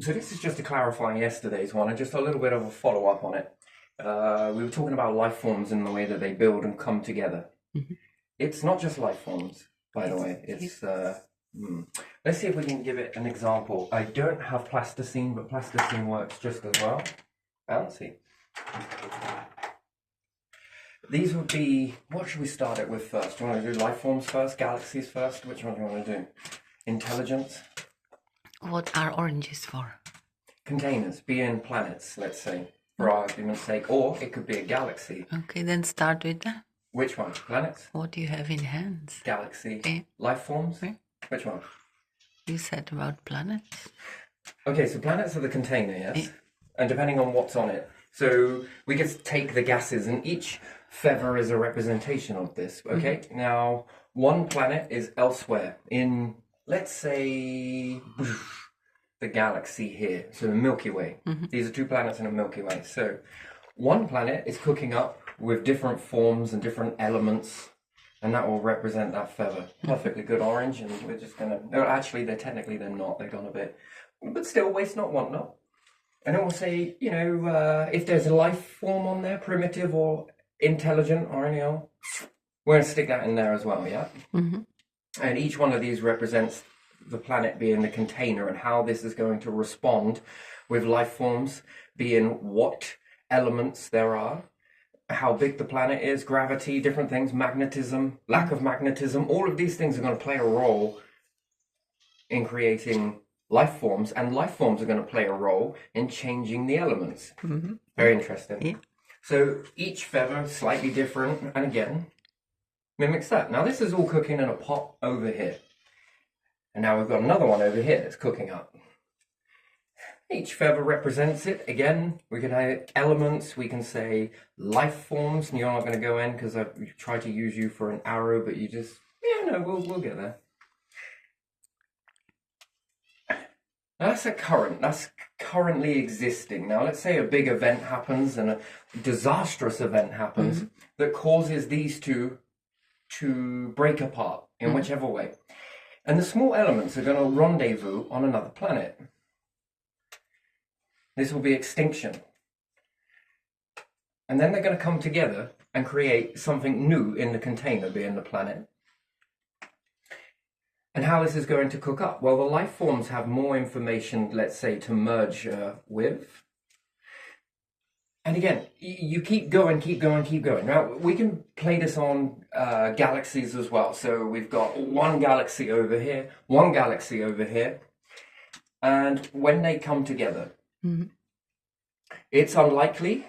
So this is just to clarify yesterday's one and just a little bit of a follow-up on it. We were talking about life forms and the way that they build and come together. Mhm. It's not just life forms, by the way. It's let's see if we can give it an example. I don't have plasticine, but plasticine works just as well. Fancy. These would be, what should we start it with first? Do you want to do life forms first, galaxies first? Which one do you want to do? Intelligence? What are oranges for? Containers, being planets, let's say, for argument's sake, or it could be a galaxy. Okay, then start with that. Which one? Planets? What do you have in hands? Galaxy? Okay. Life forms? Okay. Which one? You said about planets. Okay, so planets are the container, yes? Yeah. And depending on what's on it. So we could take the gases, and each feather is a representation of this, okay? Now, one planet is elsewhere in, let's say, the galaxy here, so the Milky Way. These are two planets in a Milky Way. So one planet is cooking up with different forms and different elements, and that will represent that feather. Perfectly good orange, and we're just gonna, no, actually, they're not, they've gone a bit, but still, waste not, want not. And then we'll say, you know, if there's a life form on there, primitive or intelligent or any old, we're going to stick that in there as well, yeah? And each one of these represents the planet being the container and how this is going to respond with life forms, being what elements there are, how big the planet is, gravity, different things, magnetism, lack of magnetism. All of these things are going to play a role in creating life forms, and life forms are going to play a role in changing the elements. Very interesting. Yeah. So each feather is slightly different, and again, mimics that. Now this is all cooking in a pot over here. And now we've got another one over here that's cooking up. Each feather represents it. Again, we can have elements, we can say life forms, and you're not going to go in because I've tried to use you for an arrow, but you just, yeah, no, we'll get there. That's currently existing. Now, let's say a big event happens and a disastrous event happens that causes these two to break apart in whichever way. And the small elements are going to rendezvous on another planet. This will be extinction. And then they're going to come together and create something new in the container, being the planet. And how this is going to cook up? Well, the life forms have more information, let's say, to merge with. And again, you keep going. Now, we can play this on galaxies as well. So we've got one galaxy over here, one galaxy over here. And when they come together, it's unlikely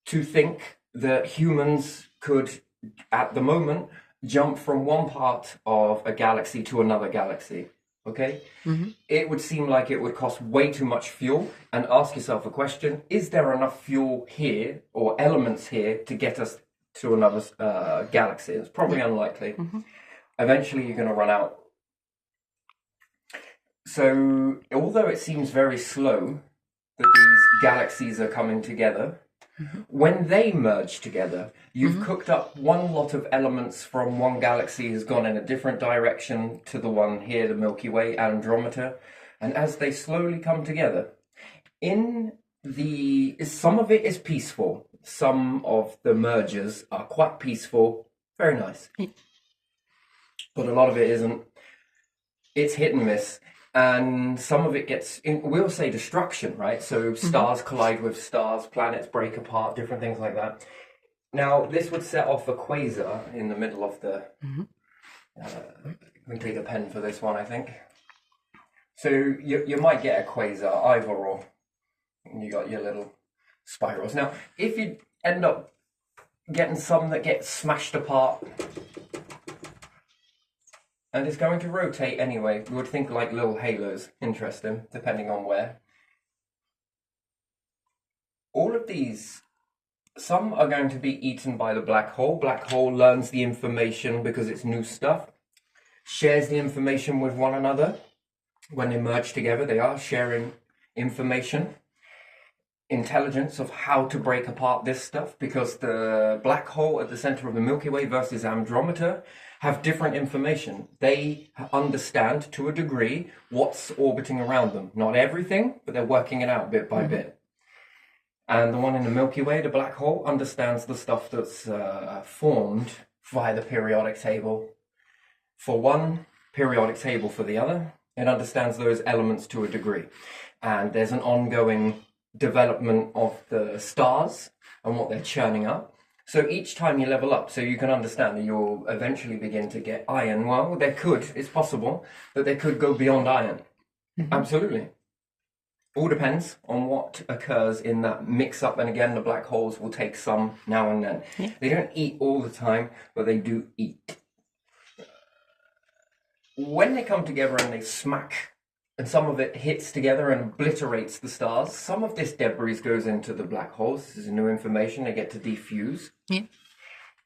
to think that humans could, at the moment, jump from one part of a galaxy to another galaxy, okay? It would seem like it would cost way too much fuel, and ask yourself a question, is there enough fuel here, or elements here, to get us to another galaxy? It's probably unlikely. Eventually you're going to run out. So, although it seems very slow that these galaxies are coming together, when they merge together, you've cooked up one lot of elements from one galaxy has gone in a different direction to the one here, the Milky Way, Andromeda. And as they slowly come together, some of it is peaceful. Some of the mergers are quite peaceful. Very nice. But a lot of it isn't. It's hit and miss. And some of it gets, we'll say destruction, right? So stars collide with stars, planets break apart, different things like that. Now, this would set off a quasar in the middle of the, we can take a pen for this one, I think. So you might get a quasar, either or. And you got your little spirals. Now, if you end up getting some that get smashed apart, and it's going to rotate anyway. We would think like little halos. Interesting, depending on where. All of these, some are going to be eaten by the black hole. Black hole learns the information because it's new stuff. Shares the information with one another. When they merge together, they are sharing information. Intelligence of how to break apart this stuff, because the black hole at the center of the Milky Way versus Andromeda, have different information. They understand to a degree what's orbiting around them. Not everything, but they're working it out bit by bit. And the one in the Milky Way, the black hole, understands the stuff that's formed via the periodic table for one, periodic table for the other. It understands those elements to a degree. And there's an ongoing development of the stars and what they're churning up. So each time you level up, so you can understand that you'll eventually begin to get iron. Well, it's possible that they could go beyond iron. Absolutely. All depends on what occurs in that mix-up. And again, the black holes will take some now and then. Yeah. They don't eat all the time, but they do eat. When they come together and they smack, and some of it hits together and obliterates the stars, some of this debris goes into the black holes. This is new information. They get to defuse. Yeah.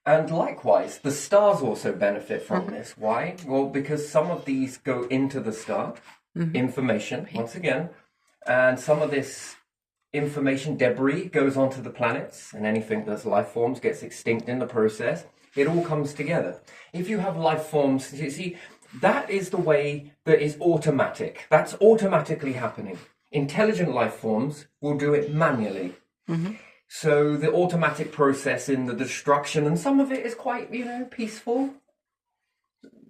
And likewise, the stars also benefit from this. Why? Well, because some of these go into the star, information, once again, and some of this information debris goes onto the planets, and anything that's life forms gets extinct in the process. It all comes together. If you have life forms, you see, that is the way that is automatic. That's automatically happening. Intelligent life forms will do it manually. So the automatic process in the destruction, and some of it is quite, peaceful.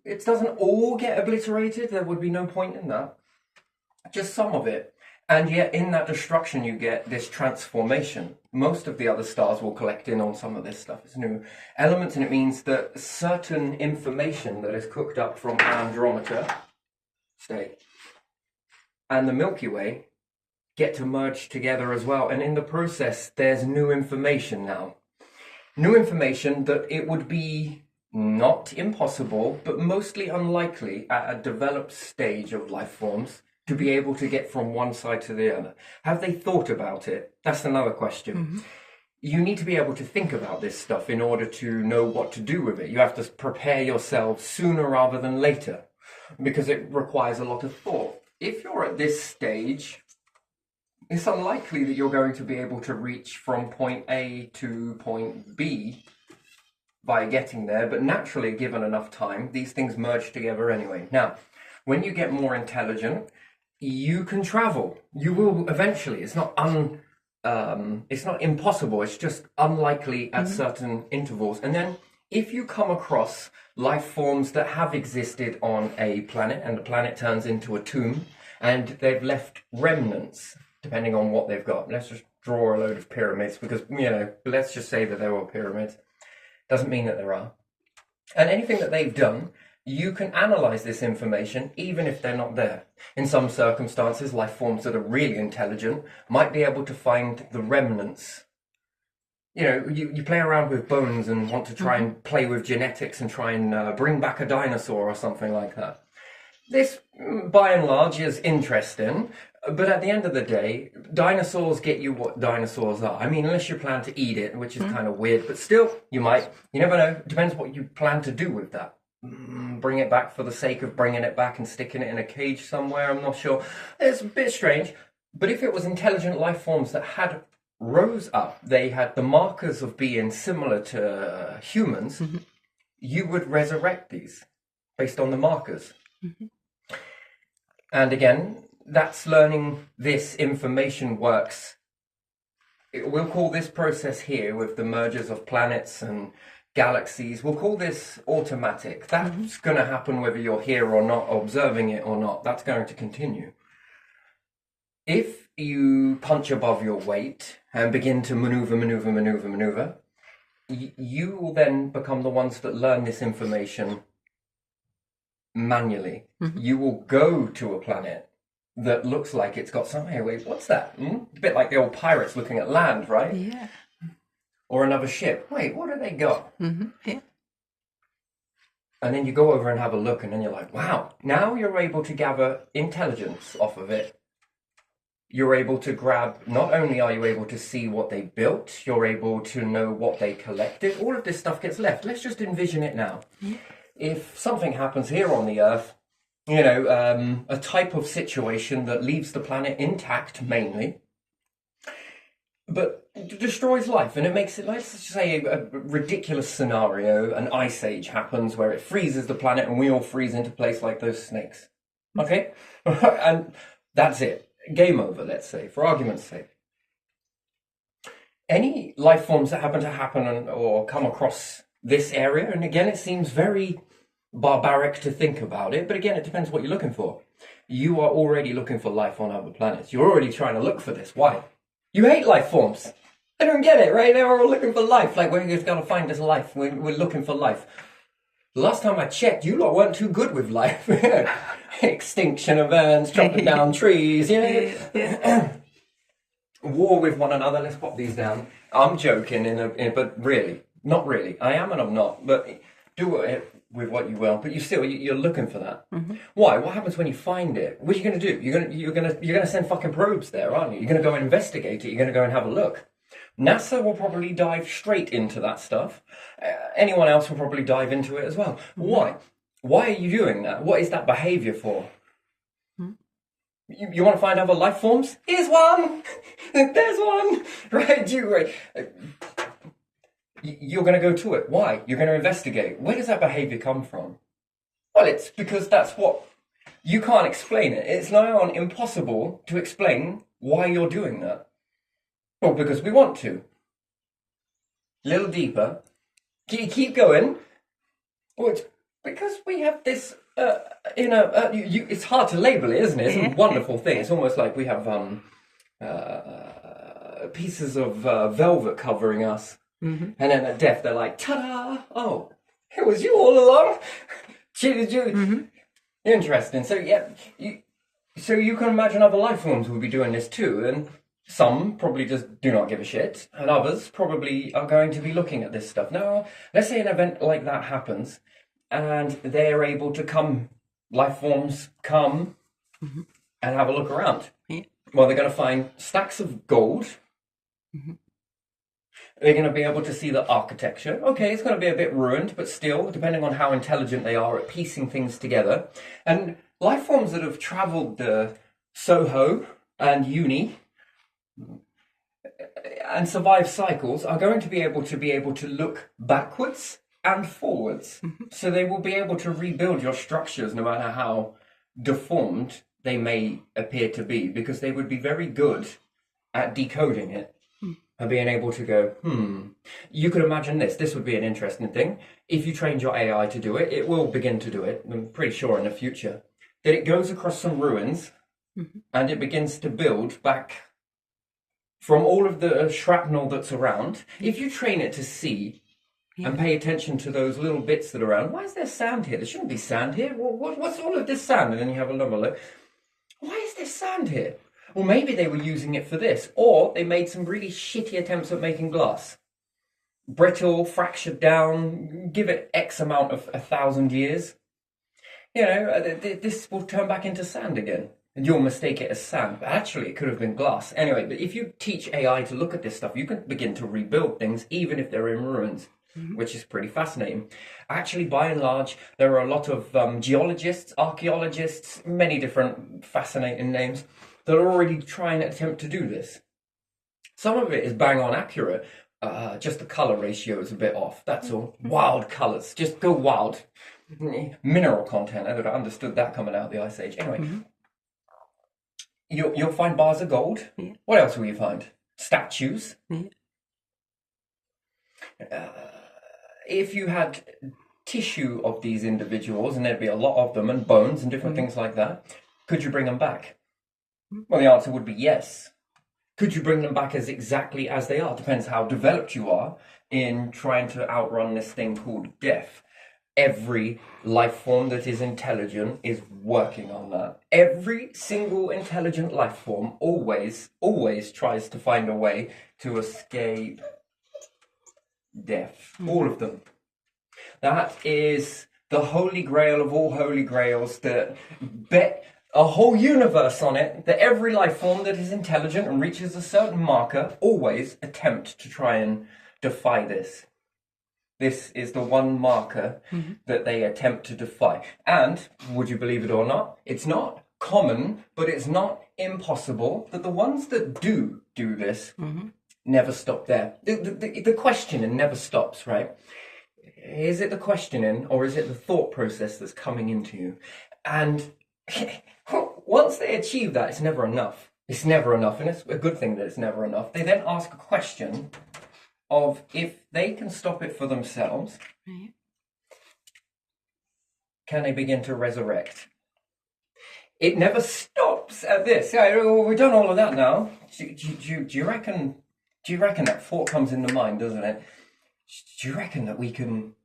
It doesn't all get obliterated. There would be no point in that. Just some of it. And yet in that destruction, you get this transformation. Most of the other stars will collect in on some of this stuff. It's new elements, and it means that certain information that is cooked up from Andromeda, and the Milky Way get to merge together as well. And in the process, there's new information now. New information that it would be not impossible, but mostly unlikely at a developed stage of life forms to be able to get from one side to the other. Have they thought about it? That's another question. You need to be able to think about this stuff in order to know what to do with it. You have to prepare yourself sooner rather than later, because it requires a lot of thought. If you're at this stage, it's unlikely that you're going to be able to reach from point A to point B by getting there, but naturally, given enough time, these things merge together anyway. Now, when you get more intelligent, you can travel. You will eventually. It's not impossible. It's just unlikely at certain intervals. And then if you come across life forms that have existed on a planet, and the planet turns into a tomb, and they've left remnants, depending on what they've got. Let's just draw a load of pyramids, because, let's just say that there were pyramids. Doesn't mean that there are. And anything that they've done, you can analyze this information even if they're not there. In some circumstances, life forms that are really intelligent might be able to find the remnants. You play around with bones and want to try and play with genetics and try and bring back a dinosaur or something like that. This, by and large, is interesting, but at the end of the day, dinosaurs get you what dinosaurs are. I mean, unless you plan to eat it, which is kind of weird, but still, you never know. It depends what you plan to do with that. Bring it back for the sake of bringing it back and sticking it in a cage somewhere, I'm not sure. It's a bit strange, but if it was intelligent life forms that had rose up, they had the markers of being similar to humans, you would resurrect these based on the markers. And again, that's learning this information works. We'll call this process here with the mergers of planets and galaxies, we'll call this automatic. That's going to happen whether you're here or not, observing it or not. That's going to continue. If you punch above your weight and begin to maneuver, you will then become the ones that learn this information manually. You will go to a planet that looks like it's got some, hey, wait, what's that? It's a bit like the old pirates looking at land, right? Yeah. Or another ship. Wait, what do they got? Yeah. And then you go over and have a look, and then you're like, wow, now you're able to gather intelligence off of it. You're able to grab, not only are you able to see what they built, you're able to know what they collected. All of this stuff gets left. Let's just envision it now. If something happens here on the Earth, a type of situation that leaves the planet intact mainly, but destroys life, and it makes it, let's just say, a ridiculous scenario. An ice age happens where it freezes the planet and we all freeze into place like those snakes. Okay? And that's it. Game over, let's say, for argument's sake. Any life forms that happen or come across this area, and again, it seems very barbaric to think about it, but again, it depends what you're looking for. You are already looking for life on other planets. You're already trying to look for this. Why? You hate life forms. I don't get it, right? They're all looking for life. Like, we're just gonna find this life. We're looking for life. The last time I checked, you lot weren't too good with life. Extinction events, chopping down trees, war with one another. Let's pop these down. I'm joking, but really, not really. I am and I'm not. But do it with what you will. But you're looking for that. Mm-hmm. Why? What happens when you find it? What are you going to do? You're gonna send fucking probes there, aren't you? You're going to go and investigate it. You're going to go and have a look. NASA will probably dive straight into that stuff. Anyone else will probably dive into it as well. Mm-hmm. Why? Why are you doing that? What is that behavior for? You want to find other life forms? Here's one! There's one! Right? You're going to go to it. Why? You're going to investigate. Where does that behavior come from? Well, it's because that's what... You can't explain it. It's now impossible to explain why you're doing that. Well, because we want to. A little deeper. Keep going. Well, it's because we have this... it's hard to label it, isn't it? It's a wonderful thing. It's almost like we have pieces of velvet covering us. Mm-hmm. And then at death, they're like, ta-da! Oh, it was you all along. Mm-hmm. Interesting. So, yeah, you can imagine other life forms will be doing this too. And some probably just do not give a shit. And others probably are going to be looking at this stuff. Now, let's say an event like that happens. And they're able to come, life forms come mm-hmm. and have a look around. Yeah. Well, they're going to find stacks of gold. Mm-hmm. They're going to be able to see the architecture. Okay, it's going to be a bit ruined, but still, depending on how intelligent they are at piecing things together. And life forms that have travelled the Soho and Uni and survived cycles are going to be able to look backwards and forwards. Mm-hmm. So they will be able to rebuild your structures no matter how deformed they may appear to be, because they would be very good at decoding it and being able to go, you could imagine this would be an interesting thing. If you trained your AI to do it, it will begin to do it, I'm pretty sure in the future, that it goes across some ruins mm-hmm. and it begins to build back from all of the shrapnel that's around. If you train it to see and pay attention to those little bits that are around. Why is there sand here? There shouldn't be sand here. What's all of this sand? And then you have another look. Why is there sand here? Well, maybe they were using it for this. Or they made some really shitty attempts at making glass. Brittle, fractured down, give it X amount of 1,000 years. This will turn back into sand again. And you'll mistake it as sand. But actually, it could have been glass. Anyway, but if you teach AI to look at this stuff, you can begin to rebuild things, even if they're in ruins. Mm-hmm. Which is pretty fascinating. Actually, by and large, there are a lot of geologists, archaeologists, many different fascinating names that are already trying to attempt to do this. Some of it is bang on accurate. Just the colour ratio is a bit off. That's all. Wild colours. Just go wild. Mineral content. I would have understood that coming out of the Ice Age. Anyway, mm-hmm. You'll find bars of gold. Yeah. What else will you find? Statues. Yeah. If you had tissue of these individuals, and there'd be a lot of them, and bones and different things like that, could you bring them back? Well, the answer would be yes. Could you bring them back as exactly as they are? Depends how developed you are in trying to outrun this thing called death. Every life form that is intelligent is working on that. Every single intelligent life form always tries to find a way to escape death. All of them. That is the holy grail of all holy grails, that bet a whole universe on it, that every life form that is intelligent and reaches a certain marker always attempt to try and defy this. This is the one marker that they attempt to defy. And, would you believe it or not, it's not common, but it's not impossible that the ones that do this never stop there. The questioning never stops, right? Is it the questioning or is it the thought process that's coming into you? And once they achieve that, it's never enough. It's never enough, and it's a good thing that it's never enough. They then ask a question of if they can stop it for themselves, Right. can they begin to resurrect? It never stops at this. Yeah, well, we've done all of that now. Do you reckon? Do you reckon that thought comes in the mind, doesn't it? Do you reckon that we can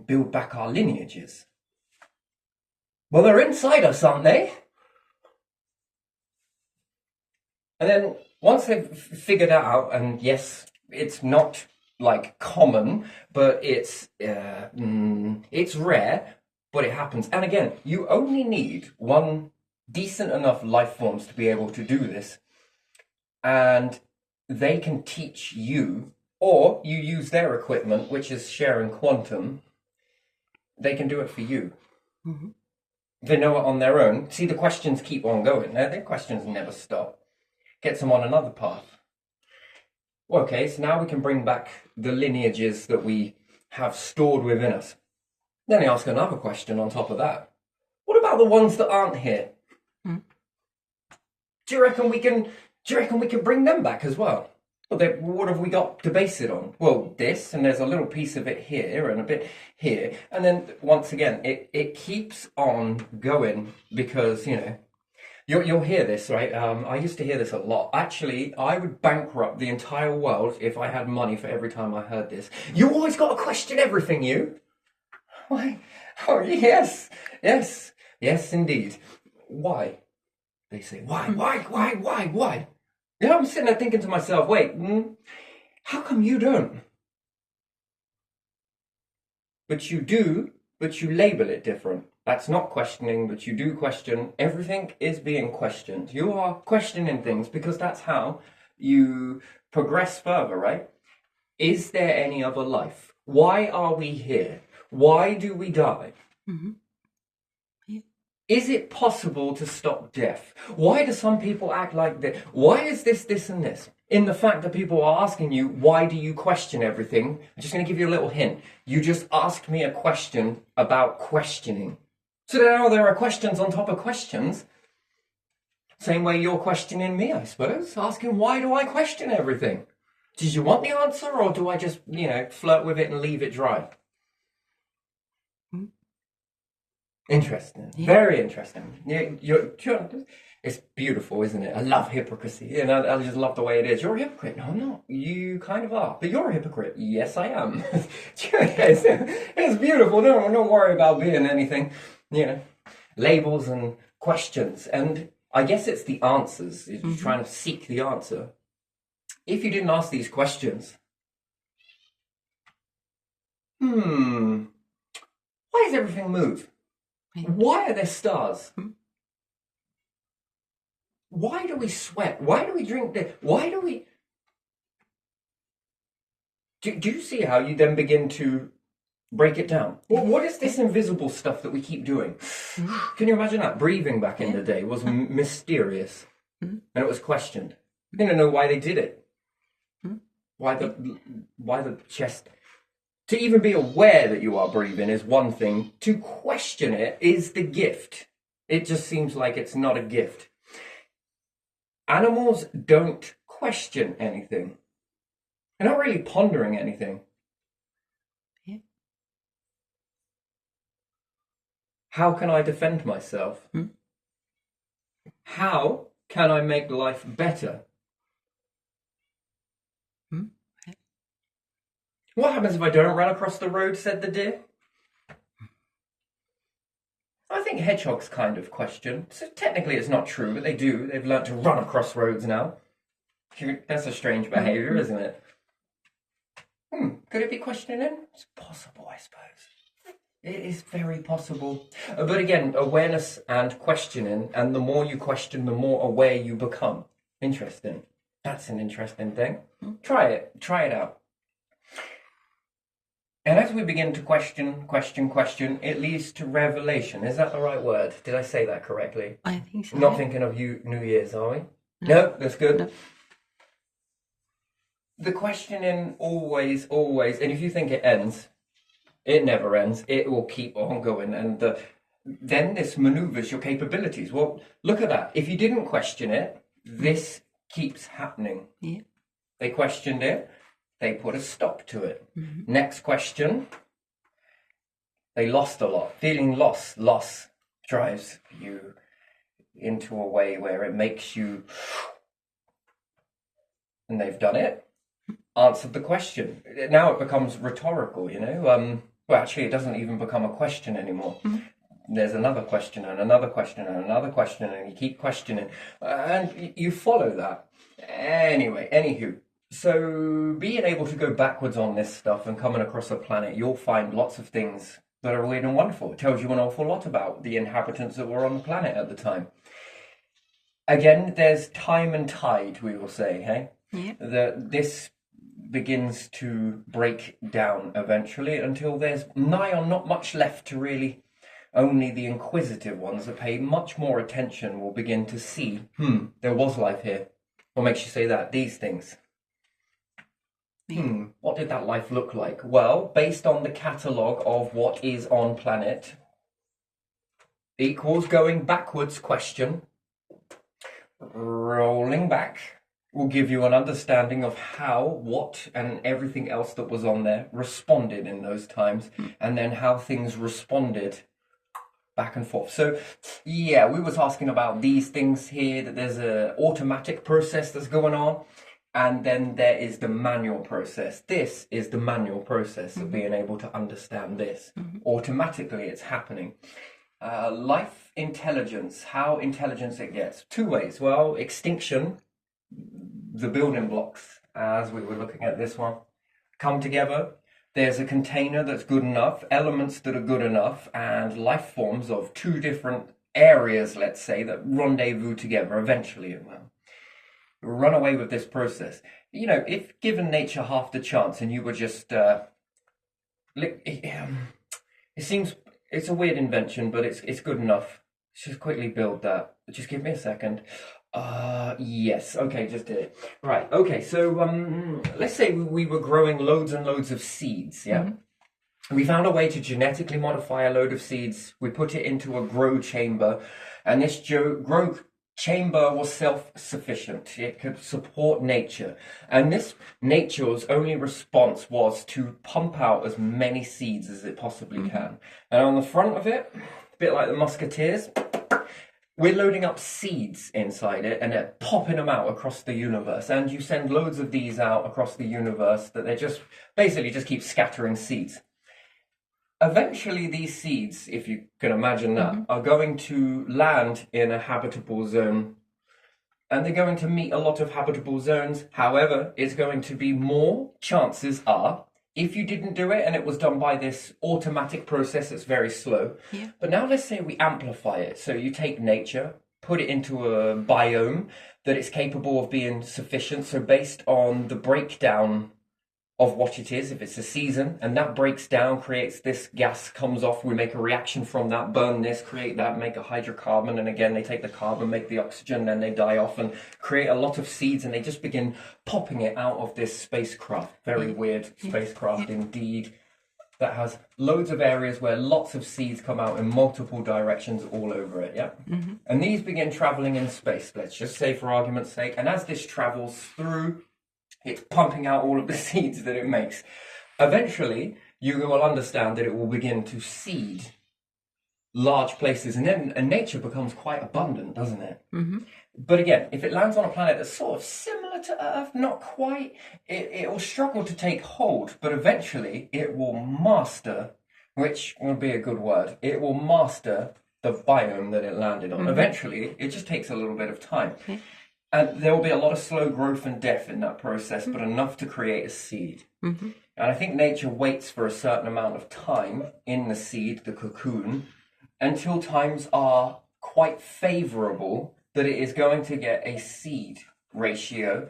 build back our lineages? Well, they're inside us, aren't they? And then once they've figured that out, and yes, it's not like common, but it's rare, but it happens. And again, you only need one decent enough life forms to be able to do this, and they can teach you, or you use their equipment, which is sharing quantum. They can do it for you. Mm-hmm. They know it on their own. See, the questions keep on going. Their questions never stop. Gets them on another path. Okay, so now we can bring back the lineages that we have stored within us. Then they ask another question on top of that. What about the ones that aren't here? Hmm. Do you reckon we can bring them back as well? Well, what have we got to base it on? Well, this, and there's a little piece of it here and a bit here. And then once again, it keeps on going because, you know, you'll hear this, right? I used to hear this a lot. Actually, I would bankrupt the entire world if I had money for every time I heard this. You always got to question everything, you. Why? Oh, yes, indeed. Why? They say, why? You know, I'm sitting there thinking to myself, wait, how come you don't? But you do, but you label it different. That's not questioning, but you do question. Everything is being questioned. You are questioning things because that's how you progress further, right? Is there any other life? Why are we here? Why do we die? Mm-hmm. Yeah. Is it possible to stop death? Why do some people act like this? Why is this, and this? In the fact that people are asking you, why do you question everything? I'm just going to give you a little hint. You just asked me a question about questioning. So now there are questions on top of questions. Same way you're questioning me, I suppose. Asking, why do I question everything? Did you want the answer, or do I just, flirt with it and leave it dry? Interesting. Yeah. Very interesting. It's beautiful, isn't it? I love hypocrisy, and I just love the way it is. You're a hypocrite. No, I'm not. You kind of are. But you're a hypocrite. Yes, I am. It's beautiful. Don't worry about being anything. Labels and questions. And I guess it's the answers. You're trying to seek the answer. If you didn't ask these questions, why does everything move? Why are there stars? Why do we sweat? Why do we drink this? Why do we... Do you see how you then begin to break it down? Well, what is this invisible stuff that we keep doing? Can you imagine that? Breathing back in the day was mysterious. And it was questioned. You didn't know why they did it. Why the chest... To even be aware that you are breathing is one thing. To question it is the gift. It just seems like it's not a gift. Animals don't question anything. They're not really pondering anything. Yeah. How can I defend myself? How can I make life better? What happens if I don't run across the road, said the deer? I think hedgehogs kind of question. So technically it's not true, but they do. They've learnt to run across roads now. That's a strange behaviour, isn't it? Could it be questioning? It's possible, I suppose. It is very possible. But again, awareness and questioning, and the more you question, the more aware you become. Interesting. That's an interesting thing. Try it out. And as we begin to question, it leads to revelation. Is that the right word? Did I say that correctly? I think so. Not thinking of you, New Year's, are we? No, that's good. No. the questioning always, and if you think it ends, it never ends. It will keep on going, and then this maneuvers your capabilities. Well, look at that. If you didn't question it, this keeps happening. Yeah. They questioned it. They put a stop to it. Mhm. Next question. They lost a lot. Feeling loss drives you into a way where it makes you, and they've done it, answered the question. Now it becomes rhetorical, you know. Well, actually, it doesn't even become a question anymore. There's another question and another question and another question, and you keep questioning, and you follow that. Anyway, anywho, so being able to go backwards on this stuff and coming across a planet, you'll find lots of things that are weird and wonderful. It tells you an awful lot about the inhabitants that were on the planet at the time. Again, there's time and tide, we will say, hey? Yeah. This begins to break down eventually until there's nigh on not much left to really. Only the inquisitive ones that pay much more attention will begin to see, there was life here. What makes you say that? These things. What did that life look like? Well, based on the catalogue of what is on planet, equals going backwards question, rolling back will give you an understanding of how, what, and everything else that was on there responded in those times, and then how things responded back and forth. So, yeah, we was asking about these things here, that there's a automatic process that's going on, and then there is the manual process. This is the manual process of being able to understand this. Automatically, it's happening. Life intelligence, how intelligence it gets. Two ways. Well, extinction, the building blocks, as we were looking at this one, come together. There's a container that's good enough, elements that are good enough, and life forms of two different areas, let's say, that rendezvous together. Eventually it will run away with this process. You know, if given nature half the chance and you were just... it seems... It's a weird invention, but it's good enough. Let's just quickly build that. Just give me a second. Yes. Okay, just did it. Right. Okay, so let's say we were growing loads and loads of seeds, yeah? We found a way to genetically modify a load of seeds. We put it into a grow chamber, and this grow chamber was self-sufficient. It could support nature. And this nature's only response was to pump out as many seeds as it possibly can. And on the front of it, a bit like the Musketeers, we're loading up seeds inside it and they're popping them out across the universe. And you send loads of these out across the universe that they just basically just keep scattering seeds. Eventually, these seeds, if you can imagine that, are going to land in a habitable zone. And they're going to meet a lot of habitable zones. However, it's going to be more, chances are, if you didn't do it and it was done by this automatic process that's very slow. Yeah. But now let's say we amplify it. So you take nature, put it into a biome that it's capable of being sufficient. So based on the breakdown of what it is, if it's a season, and that breaks down, creates this gas, comes off, we make a reaction from that, burn this, create that, make a hydrocarbon, and again they take the carbon, make the oxygen, then they die off and create a lot of seeds, and they just begin popping it out of this spacecraft. Very weird spacecraft indeed, that has loads of areas where lots of seeds come out in multiple directions all over it, yeah? And these begin traveling in space, let's just say for argument's sake, and as this travels through, it's pumping out all of the seeds that it makes. Eventually, you will understand that it will begin to seed large places, and then nature becomes quite abundant, doesn't it? But again, if it lands on a planet that's sort of similar to Earth, not quite, it will struggle to take hold, but eventually it will master, which will be a good word, it will master the biome that it landed on. Eventually, it just takes a little bit of time. And there will be a lot of slow growth and death in that process, but enough to create a seed. And I think nature waits for a certain amount of time in the seed, the cocoon, until times are quite favorable that it is going to get a seed ratio,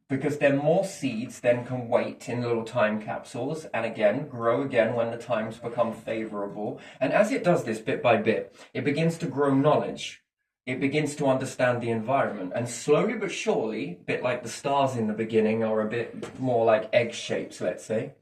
because then more seeds then can wait in little time capsules and again grow again when the times become favorable. And as it does this bit by bit, it begins to grow knowledge. it begins to understand the environment, and slowly but surely, a bit like the stars in the beginning are a bit more like egg shapes, let's say.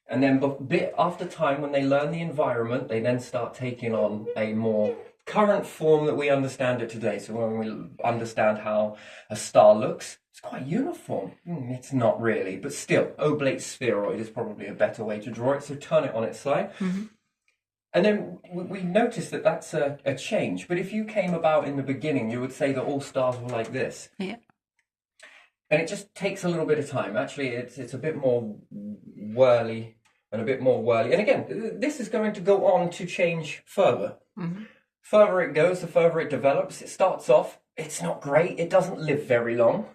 And then, bit after time, when they learn the environment, they then start taking on a more current form that we understand it today. So when we understand how a star looks, it's quite uniform. It's not really, but still, oblate spheroid is probably a better way to draw it. So turn it on its side. Mm-hmm. And then we notice that that's a change. But if you came about in the beginning, you would say that all stars were like this. Yeah. And it just takes a little bit of time. Actually, it's a bit more whirly and a bit more whirly. And again, this is going to go on to change further. Mm-hmm. Further it goes, the further it develops. It starts off, it's not great. It doesn't live very long.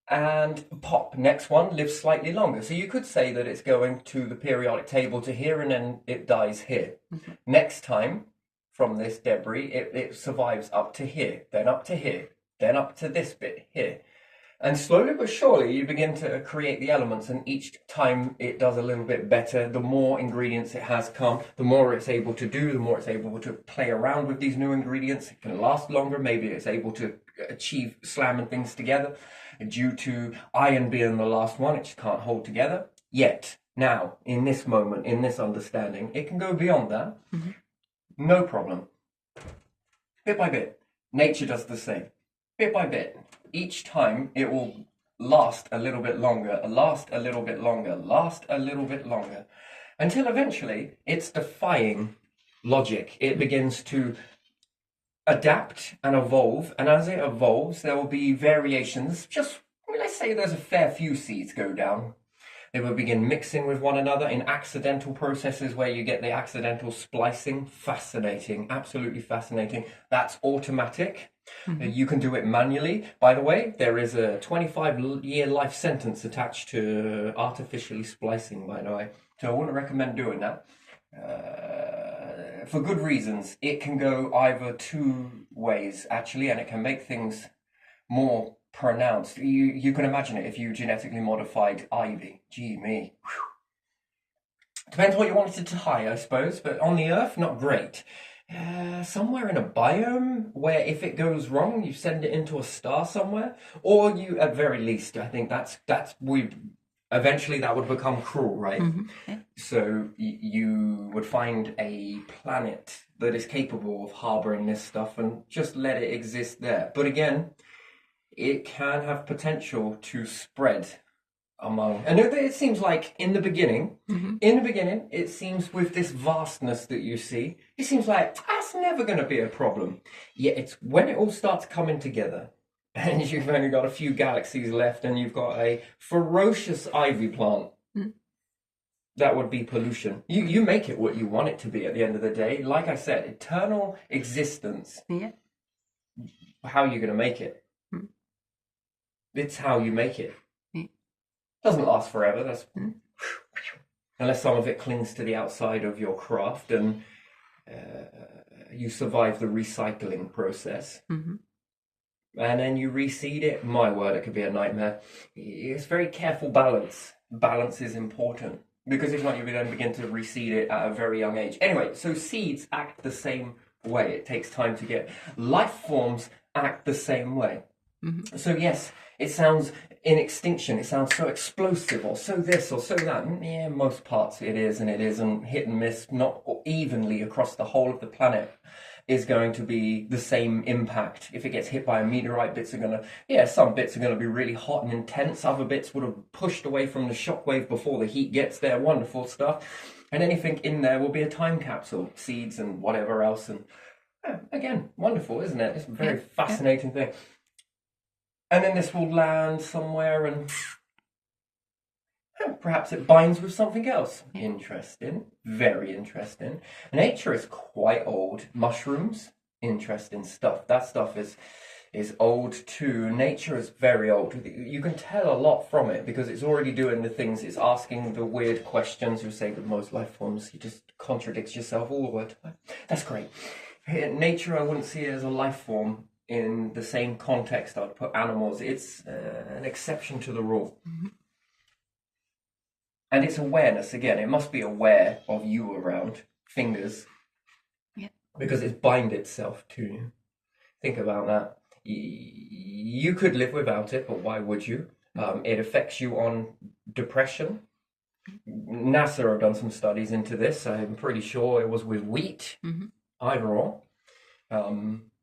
And pop, next one, lives slightly longer. So you could say that it's going to the periodic table to here and then it dies here. Mm-hmm. Next time, from this debris, it survives up to here, then up to here, then up to this bit here. And slowly but surely you begin to create the elements, and each time it does a little bit better. The more ingredients it has come, the more it's able to do, the more it's able to play around with these new ingredients. It can last longer. Maybe it's able to achieve slamming things together. Due to iron being the last one, it just can't hold together. Yet, now, in this moment, in this understanding, it can go beyond that. Mm-hmm. No problem. Bit by bit. Nature does the same. Bit by bit. Each time it will last a little bit longer, last a little bit longer, last a little bit longer, until eventually it's defying logic. It begins to adapt and evolve, and as it evolves, there will be variations. Just, let's say there's a fair few seeds go down. They will begin mixing with one another in accidental processes where you get the accidental splicing. Fascinating, absolutely fascinating. That's automatic. Mm-hmm. You can do it manually. By the way, there is a 25-year life sentence attached to artificially splicing, by the way. So I wouldn't recommend doing that. For good reasons. It can go either two ways, actually, and it can make things more pronounced. You can imagine it if you genetically modified ivy. Gee me. Whew. Depends what you wanted to tie, I suppose, but on the Earth, not great. Somewhere in a biome where if it goes wrong, you send it into a star somewhere, or you, at very least, I think that's eventually that would become cruel, right? Mm-hmm. Yeah. So you would find a planet that is capable of harboring this stuff and just let it exist there. But again, it can have potential to spread among. And it seems like in the beginning, it seems with this vastness that you see, it seems like that's never going to be a problem. Yet it's when it all starts coming together, and you've only got a few galaxies left, and you've got a ferocious ivy plant. That would be pollution. You make it what you want it to be at the end of the day. Like I said, eternal existence. Yeah. How are you going to make it? It's how you make it. Yeah. Doesn't last forever. That's unless some of it clings to the outside of your craft and you survive the recycling process. Mm-hmm. And then you reseed it. My word, it could be a nightmare. It's very careful balance. Balance is important. Because if not, you then begin to reseed it at a very young age. Anyway, so seeds act the same way. It takes time to get. Life forms act the same way. Mm-hmm. So yes, it sounds in extinction. It sounds so explosive or so this or so that. Yeah, most parts it is and it isn't. Hit and miss, not evenly across the whole of the planet is going to be the same impact. If it gets hit by a meteorite, some bits are going to be really hot and intense. Other bits would have pushed away from the shockwave before the heat gets there. Wonderful stuff. And anything in there will be a time capsule, seeds and whatever else. And again, wonderful, isn't it? It's a very fascinating thing. And then this will land somewhere and perhaps it binds with something else. Interesting. Very interesting. Nature is quite old. Mushrooms, interesting stuff. That stuff is old too. Nature is very old. You can tell a lot from it because it's already doing the things. It's asking the weird questions. You say with most life forms, you just contradicts yourself all the way. That's great. Nature, I wouldn't see it as a life form in the same context I'd put animals. It's an exception to the rule. Mm-hmm. And it's awareness, again, it must be aware of you around, fingers, because it's bind itself to you. Think about that. You could live without it, but why would you? It affects you on depression. NASA have done some studies into this. I'm pretty sure it was with wheat, Mm-hmm. either or.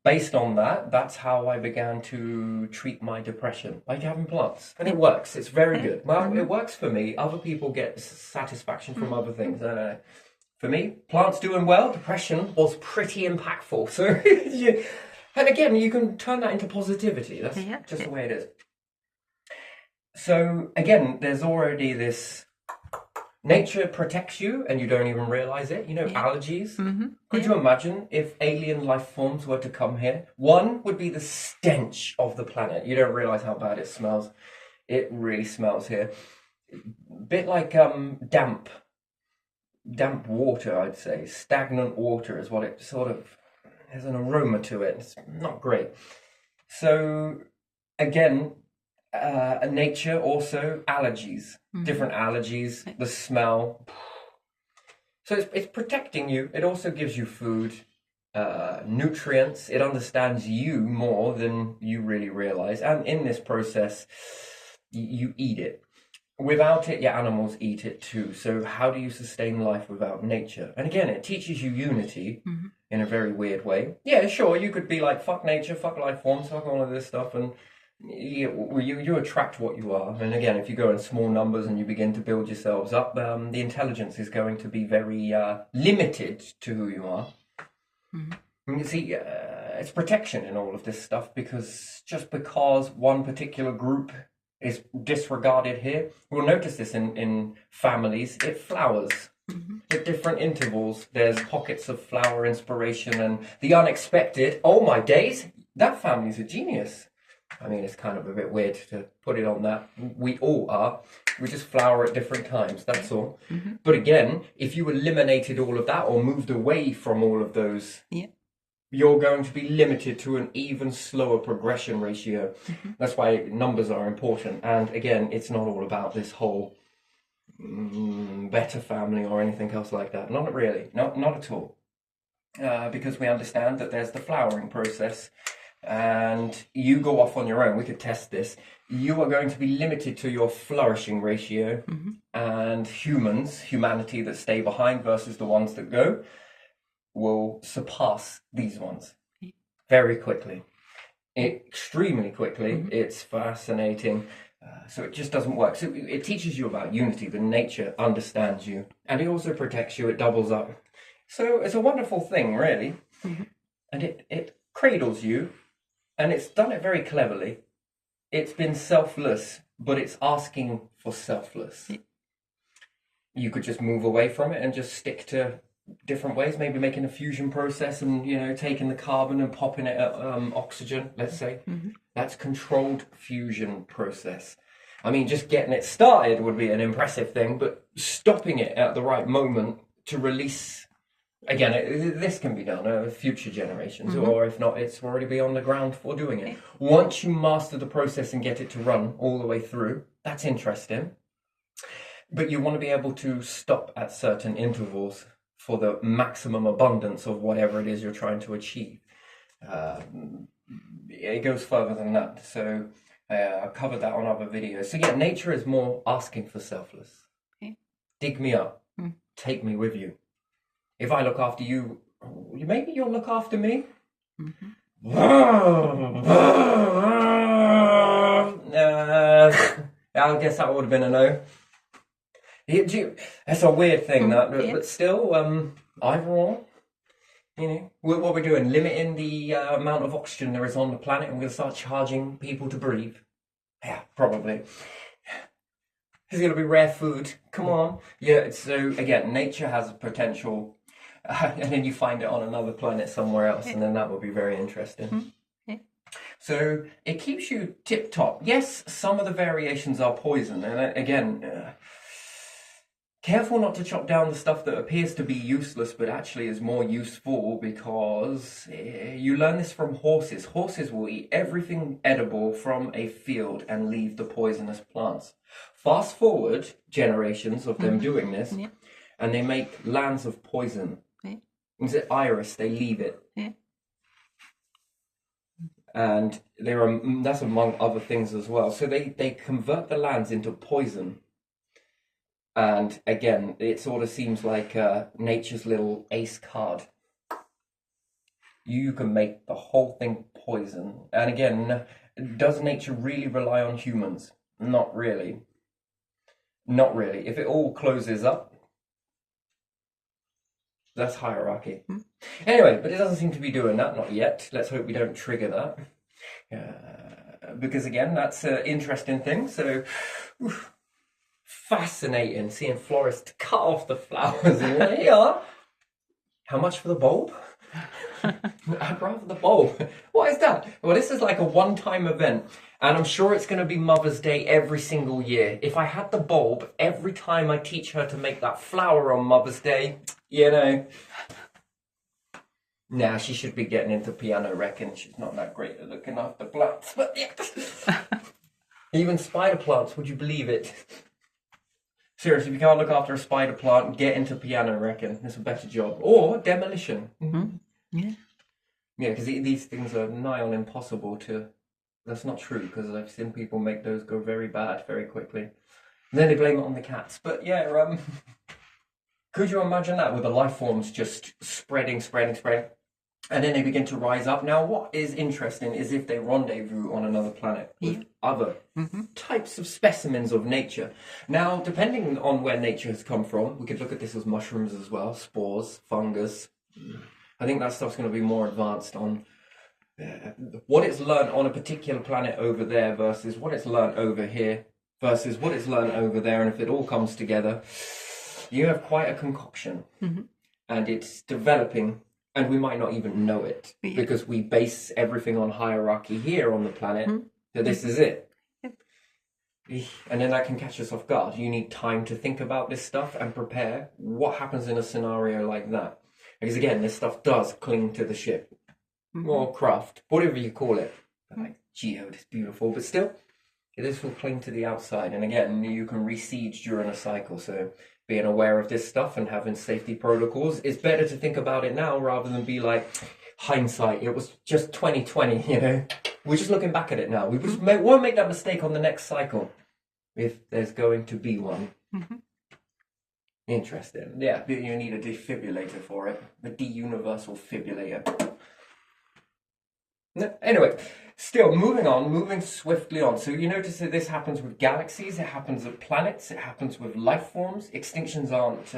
Based on that, that's how I began to treat my depression, by having plants. And it works. It's very good. Well, it works for me. Other people get satisfaction from other things. For me, plants doing well, depression was pretty impactful. So, and again, you can turn that into positivity. That's just the way it is. So, again, there's already this... Nature protects you and you don't even realize it. You know, allergies. Could you imagine if alien life forms were to come here? One would be the stench of the planet. You don't realize how bad it smells. It really smells here. A bit like damp water, I'd say. Stagnant water is what it sort of... There's an aroma to it. It's not great. So, again... nature also, allergies, different allergies, the smell. So it's protecting you. It also gives you food, nutrients. It understands you more than you really realize. And in this process, you eat it. Without it, your animals eat it too. So how do you sustain life without nature? And again, it teaches you unity in a very weird way. Yeah, sure, you could be like, fuck nature, fuck life forms, fuck all of this stuff, and you attract what you are. And again, if you go in small numbers and you begin to build yourselves up, the intelligence is going to be very limited to who you are. And you see, it's protection in all of this stuff, because just because one particular group is disregarded here, we'll notice this in families, it flowers. At different intervals, there's pockets of flower inspiration and the unexpected. Oh my days, that family's a genius. I mean, it's kind of a bit weird to put it on that. We all are. We just flower at different times, that's all. But again, if you eliminated all of that or moved away from all of those, you're going to be limited to an even slower progression ratio. That's why numbers are important. And again, it's not all about this whole better family or anything else like that. Not really. Not at all. Because we understand that there's the flowering process. And you go off on your own, we could test this, you are going to be limited to your flourishing ratio, and humanity that stay behind versus the ones that go, will surpass these ones very quickly, extremely quickly. It's fascinating. So it just doesn't work. So it teaches you about unity, that nature understands you, and it also protects you, it doubles up. So it's a wonderful thing, really. And it cradles you. And it's done it very cleverly. It's been selfless, but it's asking for selfless. You could just move away from it and just stick to different ways, maybe making a fusion process and, you know, taking the carbon and popping it at oxygen, let's say. That's controlled fusion process. I mean, just getting it started would be an impressive thing, but stopping it at the right moment to release... Again, this can be done future generations, or if not, it's already be on the ground for doing it. Once you master the process and get it to run all the way through, that's interesting. But you want to be able to stop at certain intervals for the maximum abundance of whatever it is you're trying to achieve. It goes further than that. So I covered that on other videos. So yeah, nature is more asking for selfless. Dig me up. Take me with you. If I look after you, maybe you'll look after me. I guess that would have been a no. That's a weird thing, but still, either or. You know, what we're doing, limiting the amount of oxygen there is on the planet, and we're going to start charging people to breathe. Yeah, probably. There's going to be rare food. Come on. Yeah, so again, nature has a potential. And then you find it on another planet somewhere else, and then that will be very interesting. So it keeps you tip-top. Yes, some of the variations are poison, and again, careful not to chop down the stuff that appears to be useless but actually is more useful, because you learn this from horses. Horses will eat everything edible from a field and leave the poisonous plants. Fast forward generations of them doing this, and they make lands of poison. Is it iris? They leave it. And there are that's among other things as well. So they convert the lands into poison. And again, it sort of seems like nature's little ace card. You can make the whole thing poison. And again, does nature really rely on humans? Not really. Not really. If it all closes up, that's hierarchy. Anyway, but it doesn't seem to be doing that, not yet. Let's hope we don't trigger that. Because again, that's an interesting thing. So, fascinating seeing florists cut off the flowers. And here, how much for the bulb? I'd rather the bulb. What is that? Well, this is like a one-time event, and I'm sure it's going to be Mother's Day every single year. If I had the bulb every time I teach her to make that flower on Mother's Day, you know. Nah, she should be getting into piano, reckon. She's not that great at looking after plants, but yeah. Even spider plants, would you believe it? Seriously, if you can't look after a spider plant, get into piano, reckon. It's a better job. Or demolition. Yeah. Yeah, because these things are nigh on impossible to... That's not true, because I've seen people make those go very bad very quickly. And then they blame it on the cats. But yeah, could you imagine that with the life forms just spreading, and then they begin to rise up? Now, what is interesting is if they rendezvous on another planet with other types of specimens of nature. Now, depending on where nature has come from, we could look at this as mushrooms as well, spores, fungus. I think that stuff's going to be more advanced on what it's learned on a particular planet over there versus what it's learned over here versus what it's learned over there. And if it all comes together, you have quite a concoction. And it's developing, and we might not even know it because we base everything on hierarchy here on the planet. So this is it. And then that can catch us off guard. You need time to think about this stuff and prepare. What happens in a scenario like that? Because again, this stuff does cling to the ship or craft, whatever you call it. Like geode is beautiful, but still, this will cling to the outside. And again, you can resiege during a cycle. So being aware of this stuff and having safety protocols, it's better to think about it now rather than be like, hindsight, it was just 2020, you know? We're just looking back at it now. We just won't make that mistake on the next cycle if there's going to be one. Interesting. Yeah, you need a defibrillator for it. A de-universal fibrillator. No, anyway, still moving swiftly on. So you notice that this happens with galaxies, it happens with planets, it happens with life forms. Extinctions aren't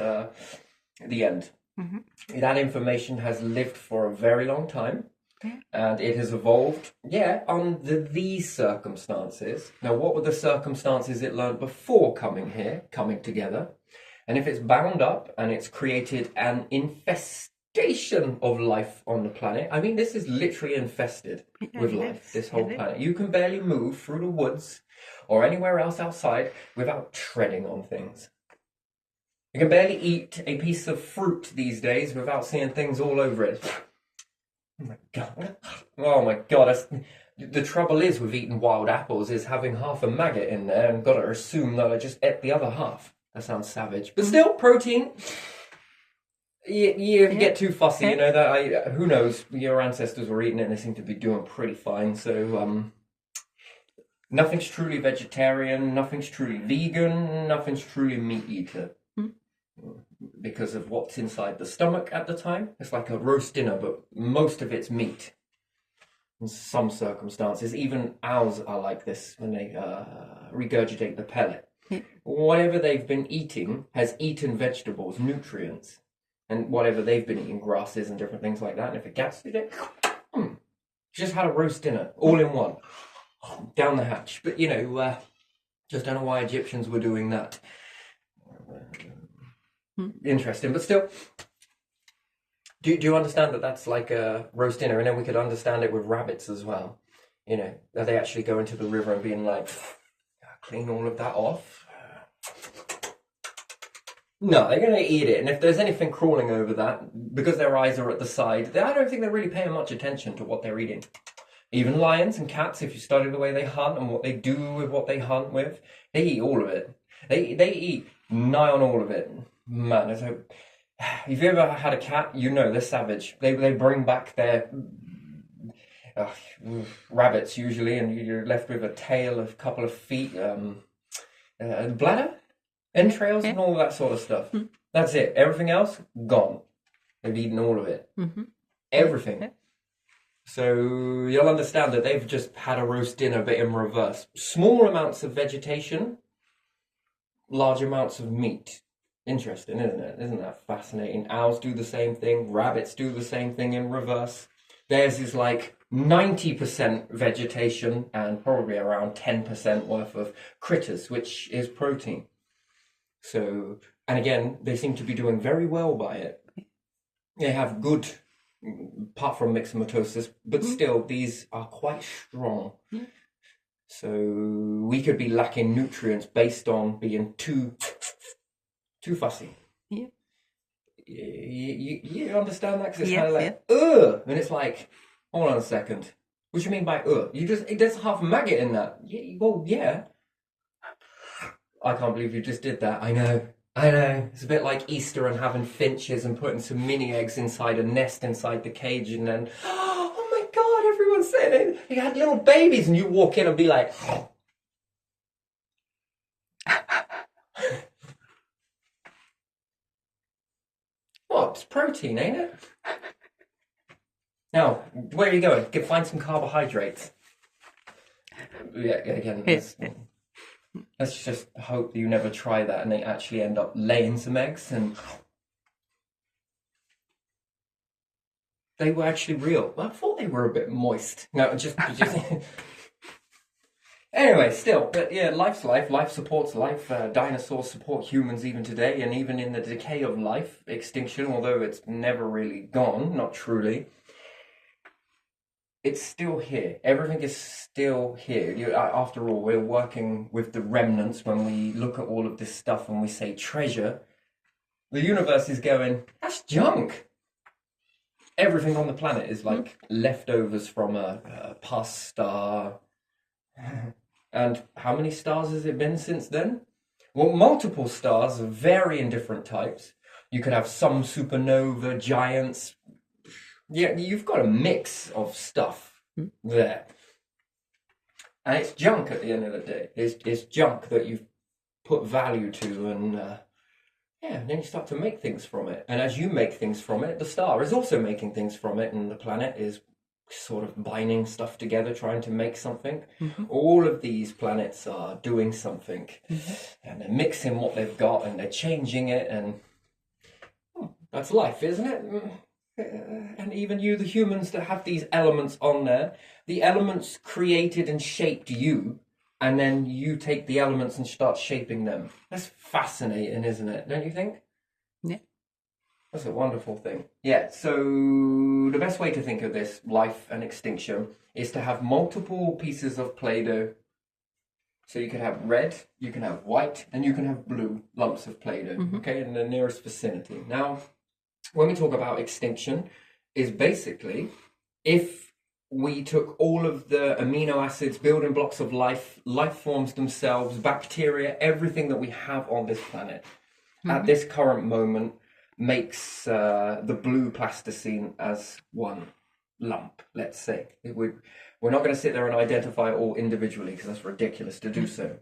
the end. That information has lived for a very long time. And it has evolved, under these circumstances. Now, what were the circumstances it learned before coming here, coming together? And if it's bound up and it's created an infestation of life on the planet, I mean, this is literally infested with life, this whole planet. You can barely move through the woods or anywhere else outside without treading on things. You can barely eat a piece of fruit these days without seeing things all over it. Oh my God. Oh my God. The trouble is with eating wild apples is having half a maggot in there and got to assume that I just ate the other half. That sounds savage. But still, protein. You get too fussy, you know, that who knows, your ancestors were eating it and they seem to be doing pretty fine. So nothing's truly vegetarian, nothing's truly vegan, nothing's truly meat eater. Because of what's inside the stomach at the time. It's like a roast dinner, but most of it's meat. In some circumstances, even owls are like this when they regurgitate the pellet. Whatever they've been eating has eaten vegetables, nutrients, and whatever they've been eating, grasses and different things like that. And if it gets to it, just had a roast dinner, all in one, down the hatch. But you know, just don't know why Egyptians were doing that. Interesting, but still, do you understand that that's like a roast dinner? And then we could understand it with rabbits as well. You know, that they actually go into the river and being like, clean all of that off. No, they're going to eat it. And if there's anything crawling over that, because their eyes are at the side, I don't think they're really paying much attention to what they're eating. Even lions and cats, if you study the way they hunt and what they do with what they hunt with, they eat all of it. They eat nigh on all of it. Man, if you ever had a cat, you know they're savage. They bring back rabbits usually, and you're left with a tail, a couple of feet, bladder, entrails, and all that sort of stuff. That's it. Everything else, gone. They've eaten all of it. Everything. So you'll understand that they've just had a roast dinner, but in reverse. Small amounts of vegetation, large amounts of meat. Interesting, isn't it? Isn't that fascinating? Owls do the same thing. Rabbits do the same thing in reverse. Theirs is like 90% vegetation and probably around 10% worth of critters, which is protein. So, and again, they seem to be doing very well by it. They have good, apart from myxomatosis, but still, these are quite strong. So we could be lacking nutrients based on being too fussy. Yeah. You understand that? Because it's Yeah, kind of like, ugh, and it's like, hold on a second. What do you mean by ugh? There's half a maggot in that. Well, yeah. I can't believe you just did that. I know. It's a bit like Easter and having finches and putting some mini eggs inside a nest inside the cage, and then, oh my God, everyone's saying it. You had little babies, and you walk in and be like, what? It's protein, ain't it? Now, where are you going? Find some carbohydrates. Yeah, again, let's just hope you never try that and they actually end up laying some eggs and they were actually real. I thought they were a bit moist. No, just... Anyway, still, but yeah, life's life. Life supports life. Dinosaurs support humans even today, and even in the decay of life, extinction, although it's never really gone, not truly, it's still here. Everything is still here. After all, we're working with the remnants when we look at all of this stuff and we say treasure. The universe is going, that's junk. Everything on the planet is like leftovers from a past star. And how many stars has it been since then? Well, multiple stars of varying different types. You could have some supernova, giants. Yeah, you've got a mix of stuff there. And it's junk at the end of the day. It's junk that you've put value to, and then you start to make things from it. And as you make things from it, the star is also making things from it, and the planet is sort of binding stuff together, trying to make something. All of these planets are doing something, and they're mixing what they've got, and they're changing it, and that's life, isn't it? And even you, the humans that have these elements on there, the elements created and shaped you, and then you take the elements and start shaping them. That's fascinating, isn't it? Don't you think? Yeah. That's a wonderful thing. Yeah, so the best way to think of this, life and extinction, is to have multiple pieces of Play-Doh. So you can have red, you can have white, and you can have blue lumps of Play-Doh, okay, in the nearest vicinity. Now, when we talk about extinction, is basically if we took all of the amino acids, building blocks of life, life forms themselves, bacteria, everything that we have on this planet at this current moment makes the blue plasticine as one lump, let's say. We're not going to sit there and identify it all individually because that's ridiculous to do so.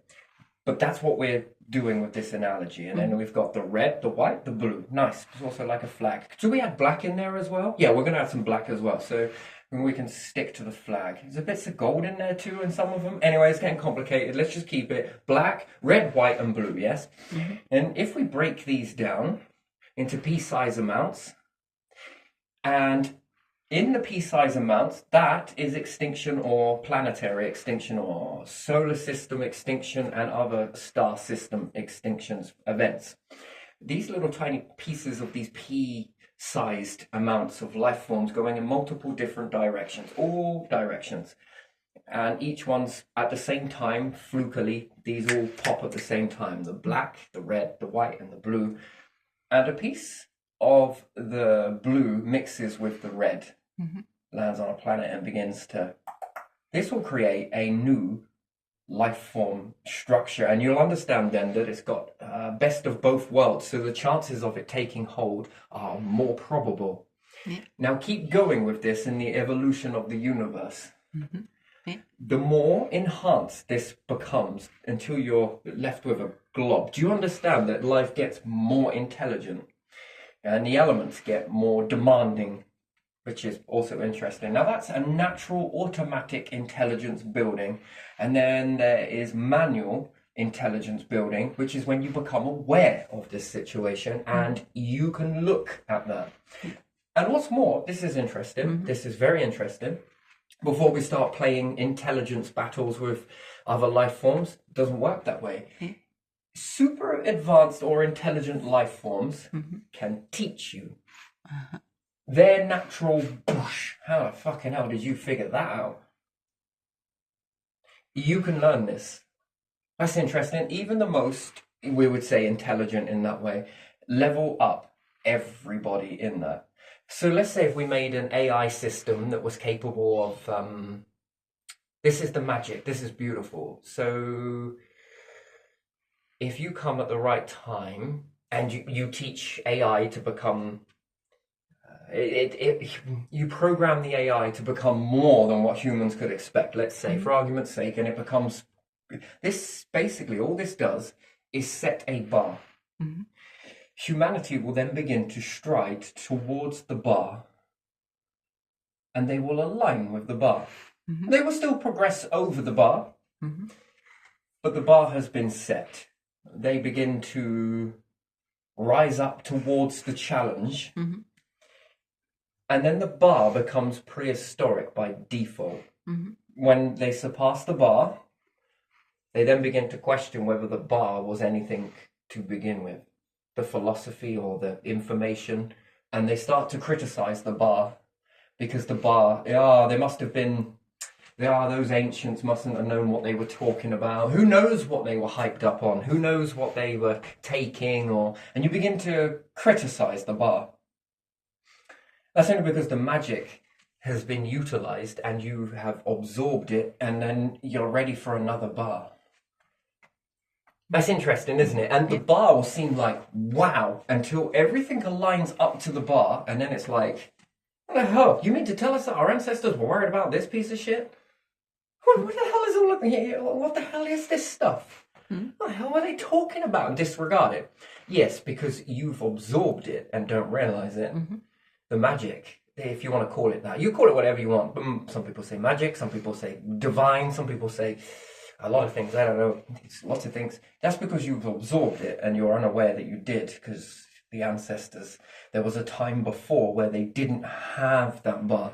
But that's what we're doing with this analogy. And then we've got the red, the white, the blue. Nice. It's also like a flag. Do we add black in there as well? Yeah, we're going to add some black as well. So we can stick to the flag. There's a bits of gold in there too in some of them. Anyway, it's getting complicated. Let's just keep it black, red, white, and blue, yes? And if we break these down into pea-size amounts, and in the pea-size amounts, that is extinction or planetary extinction or solar system extinction and other star system extinctions events. These little tiny pieces of these pea-sized amounts of life forms going in multiple different directions, all directions. And each one's at the same time, flukily, these all pop at the same time. The black, the red, the white, and the blue. And a piece of the blue mixes with the red, lands on a planet and begins to... This will create a new life form structure. And you'll understand then that it's got best of both worlds. So the chances of it taking hold are more probable. Yeah. Now keep going with this in the evolution of the universe. Mhm. Yeah. The more enhanced this becomes until you're left with a glob. Do you understand that life gets more intelligent and the elements get more demanding, which is also interesting. Now that's a natural automatic intelligence building, and then there is manual intelligence building, which is when you become aware of this situation and you can look at that. And what's more, this is interesting. This is very interesting. Before we start playing intelligence battles with other life forms, it doesn't work that way. Yeah. Super advanced or intelligent life forms can teach you. Their natural bush. How the fucking hell did you figure that out? You can learn this. That's interesting. Even the most, we would say, intelligent in that way, level up everybody in that. So let's say if we made an AI system that was capable of, this is the magic, this is beautiful. So if you come at the right time and you teach AI to become, you program the AI to become more than what humans could expect, let's say, for argument's sake, and it becomes, this basically, all this does is set a bar. Humanity will then begin to stride towards the bar and they will align with the bar. They will still progress over the bar, but the bar has been set. They begin to rise up towards the challenge, and then the bar becomes prehistoric by default. When they surpass the bar, they then begin to question whether the bar was anything to begin with, the philosophy or the information, and they start to criticize the bar because the bar, they must have been, those ancients mustn't have known what they were talking about. Who knows what they were hyped up on? Who knows what they were taking? And you begin to criticize the bar. That's only because the magic has been utilized and you have absorbed it, and then you're ready for another bar. That's interesting, isn't it? And the bar will seem like, wow, until everything aligns up to the bar, and then it's like, what the hell? You mean to tell us that our ancestors were worried about this piece of shit? What the hell is all of here? What the hell is this stuff? What the hell are they talking about? And disregard it. Yes, because you've absorbed it and don't realize it. The magic, if you want to call it that. You call it whatever you want. Some people say magic, some people say divine, some people say a lot of things. I don't know. It's lots of things. That's because you've absorbed it and you're unaware that you did, because the ancestors, there was a time before where they didn't have that bar.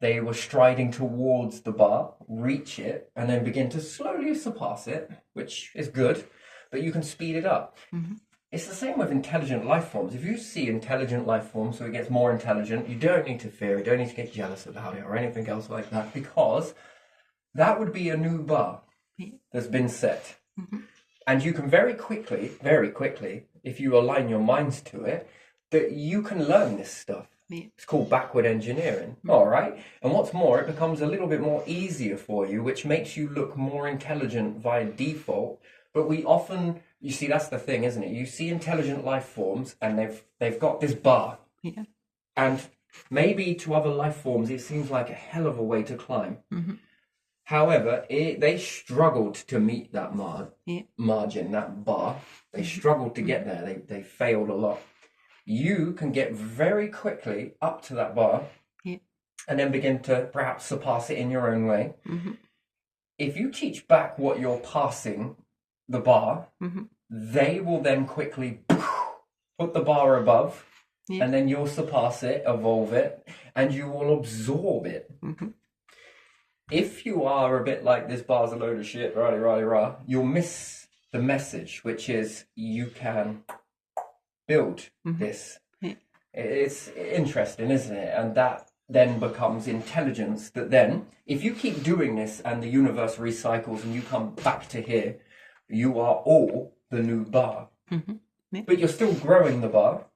They were striding towards the bar, reach it, and then begin to slowly surpass it, which is good, but you can speed it up. It's the same with intelligent life forms. If you see intelligent life forms, so it gets more intelligent, you don't need to fear it, don't need to get jealous about it or anything else like that, because that would be a new bar that's been set. And you can very quickly, if you align your minds to it, that you can learn this stuff. It's called backward engineering. All right. And what's more, it becomes a little bit more easier for you, which makes you look more intelligent via default. But we often, you see, that's the thing, isn't it? You see intelligent life forms and they've got this bar. And maybe to other life forms, it seems like a hell of a way to climb. However, they struggled to meet that margin, that bar. They struggled to get there. They failed a lot. You can get very quickly up to that bar and then begin to perhaps surpass it in your own way. If you teach back what you're passing the bar, they will then quickly put the bar above, and then you'll surpass it, evolve it, and you will absorb it. If you are a bit like this bar's a load of shit, rah, you'll miss the message, which is you can build this. It's interesting, isn't it? And that then becomes intelligence that then, if you keep doing this and the universe recycles and you come back to here, you are all the new bar. But you're still growing the bar,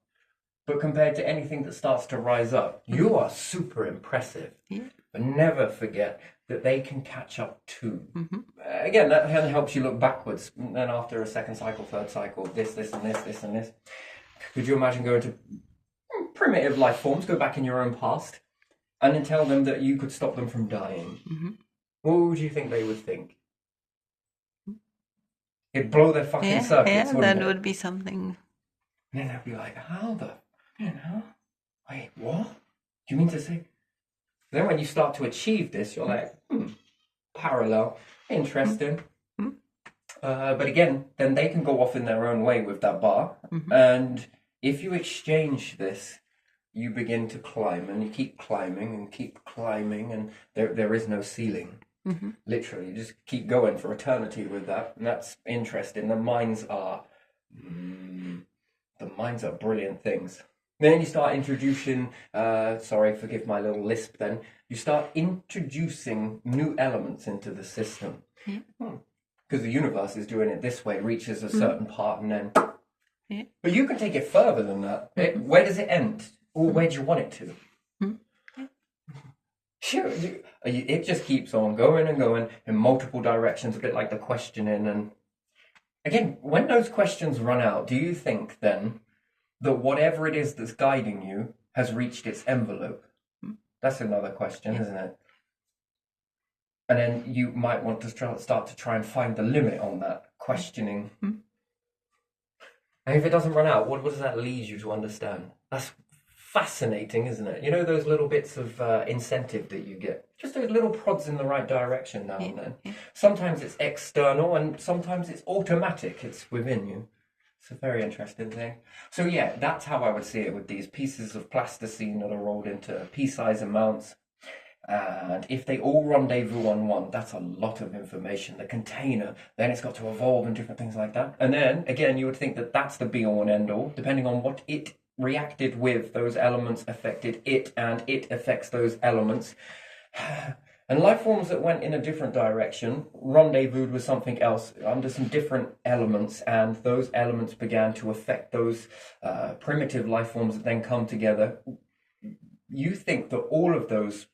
but compared to anything that starts to rise up, you are super impressive. But never forget that they can catch up too. Again, that helps you look backwards. And then after a second cycle, third cycle, this and this, this and this. Could you imagine going to primitive life forms, go back in your own past, and then tell them that you could stop them from dying. Mm-hmm. What would you think they would think? It'd blow their fucking circuits, wouldn't that it? would be something. And then they'd be like, how the, wait, what? Do you mean to say? Then when you start to achieve this, you're like, parallel, interesting. Mm-hmm. But again, then they can go off in their own way with that bar. Mm-hmm. And if you exchange this, you begin to climb, and you keep climbing, and there is no ceiling. Mm-hmm. Literally, you just keep going for eternity with that, and that's interesting. The mines are brilliant things. Then you start introducing, sorry, forgive my little lisp then, you start introducing new elements into the system. Because the universe is doing it this way, reaches a certain part and then... Yeah. But you can take it further than that. Where does it end? Or where do you want it to? Sure, it just keeps on going and going in multiple directions, a bit like the questioning. And again, when those questions run out, do you think then that whatever it is that's guiding you has reached its envelope? That's another question, isn't it? And then you might want to start to try and find the limit on that questioning. And if it doesn't run out, what does that lead you to understand? That's fascinating, isn't it? You know, those little bits of incentive that you get, just those little prods in the right direction now and then. Sometimes it's external and sometimes it's automatic, it's within you. It's a very interesting thing. So yeah, that's how I would see it with these pieces of plasticine that are rolled into pea-sized amounts. And if they all rendezvous on one, that's a lot of information. The container, then it's got to evolve and different things like that. And then, again, you would think that that's the be-all and end-all, depending on what it reacted with. Those elements affected it, and it affects those elements. And life forms that went in a different direction rendezvoused with something else under some different elements, and those elements began to affect those primitive life forms that then come together. You think that all of those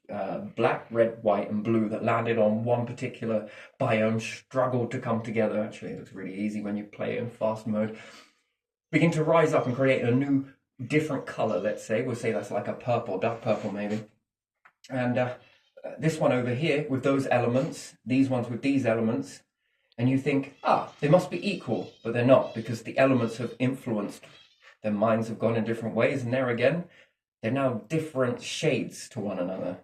black, red, white, and blue that landed on one particular biome struggled to come together. Actually, it looks really easy when you play it in fast mode. Begin to rise up and create a new, different color, let's say. We'll say that's like a purple, dark purple maybe. And this one over here with those elements, these ones with these elements, and you think, they must be equal, but they're not, because the elements have influenced. Their minds have gone in different ways, and there again, they're now different shades to one another.